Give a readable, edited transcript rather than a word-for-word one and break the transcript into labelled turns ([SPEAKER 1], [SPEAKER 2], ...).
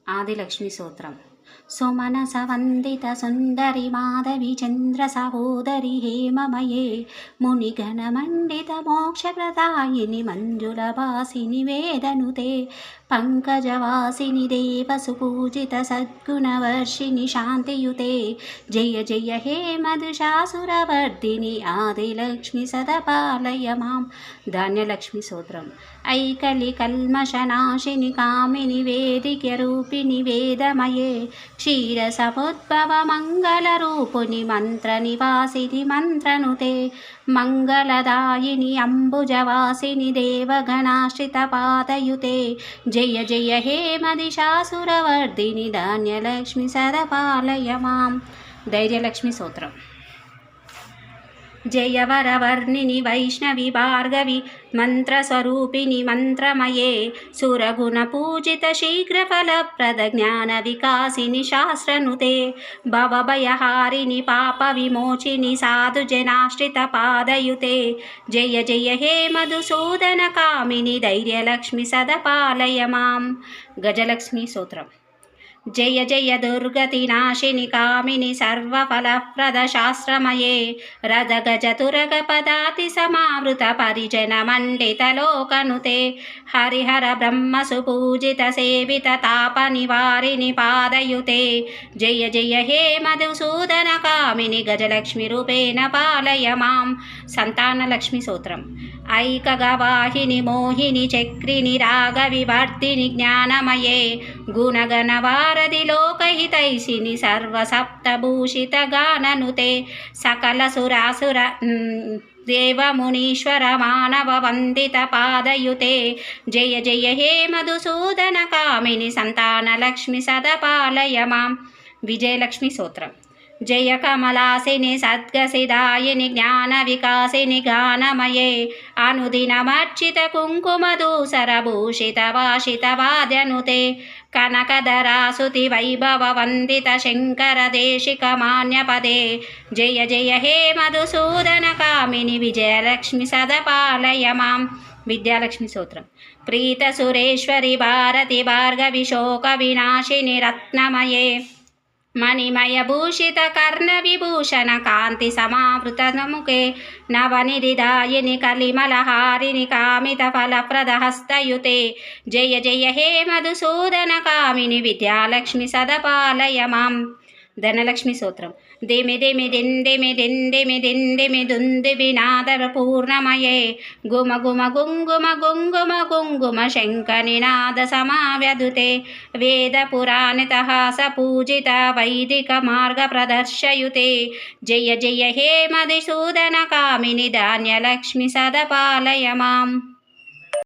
[SPEAKER 1] ఆదిలక్ష్మి స్తోత్రం. సుమనస వందిత సుందరి మాధవి చంద్ర సహోదరి హేమమయే మునిగణ మండిత మోక్షప్రదాయిని మంజుల వాసిని వేదనుతే పంకజవాసిని దేవసుపూజిత సద్గుణవర్షిణి శాంతియుతే జయ జయ హే మధుశాసురవర్ధిని ఆదిలక్ష్మి సదపాలయ మాం. ధాన్యలక్ష్మి స్తోత్రం. ఐకలి కల్మషనాశిని కామిని వేదిక రూపిణి వేదమయే క్షీరసముద్భవ మంగళరూపుని మంత్ర నివాసిని మంత్రనుతే మంగళదాయిని అంబుజవాసిని దేవగణాశ్రిత పాదయుతే జయ జయ హే మదిశాసురవర్ధిని ధాన్యలక్ష్మి సదపాలయ మాం. ధైర్యలక్ష్మి స్తోత్రం. జయవరవర్ణిని వైష్ణవి భార్గవి మంత్రస్వరూపిణి మంత్రమయే సురగుణ పూజిత శీఘ్రఫలప్రద జ్ఞాన వికాసిని శాస్త్రనుతే భవభయహారిణి పాప విమోచిని సాధుజనాశ్రిత పాదయుతే జయ జయ హే మధుసూదన కామిని ధైర్యలక్ష్మి సదపాలయ మాం. గజలక్ష్మి స్తోత్రం. జయ జయ దుర్గతి నాశిని కామిని సర్వఫలప్రద శాస్త్రమయే రథ గజ తురగ పదాతి సమావృత పరిజన మండిత లోకనుతే హరిహర బ్రహ్మ సుపూజిత సేవిత తాప నివారిణి పాదయుతే జయ జయ హే మధుసూదన కామిని గజలక్ష్మి రూపేణ పాలయ మాం. సంతానలక్ష్మి స్తోత్రం. ఐకగవాహిని మోహిని చక్రిని రాగ వివర్ధిని జ్ఞానమయే గుణగణ వారధి లోకహితైషిని సర్వసప్తభూషిత గాననుతే సకల సురాసుర దేవమునీశ్వర మానవ వందిత పాదయుతే జయ జయ హే మధుసూదన కామిని సంతానలక్ష్మి సదపాలయ మాం. విజయలక్ష్మి స్తోత్రం. జయ కమలాసిని సద్గసిదాయిని జ్ఞాన వికాసిని గానమయే అనుదినమర్చిత కుంకుమదూసర భూషిత వాషిత వాద్యనుతే కనకధరాసుతి వైభవ వందిత శంకర దేశిక మాన్యపదే జయ జయ హే మధుసూదన కామిని విజయలక్ష్మి సదపాలయ మాం. విద్యాలక్ష్మి స్తోత్రం. ప్రీత సురేశ్వరి భారతి భార్గవి శోక వినాశిని రత్నమయే మణిమయ భూషిత కర్ణ విభూషణ కాంతి సమావృత ముఖే నవనిరిదాయిని కలిమలహారిణి కామిత ఫలప్రద హస్తయుతే జయ జయ హే మధుసూదన కామిని విద్యాలక్ష్మి సదపాలయ మాం. ధనలక్ష్మి స్తోత్రం. దిమి దిమి దిందిమి దిందిమి దిందిమి దుంది వినాద పూర్ణమయే గుమ గుమ గుంగుమ గుంగుమ గుంగుమ శంఖనినాద సమావ్యదుతే వేద పురాణితహాస పూజిత వైదిక మార్గ ప్రదర్శయుతే జయ జయ హే మధుసూదన కామిని ధాన్యలక్ష్మి సదపాలయ మాం.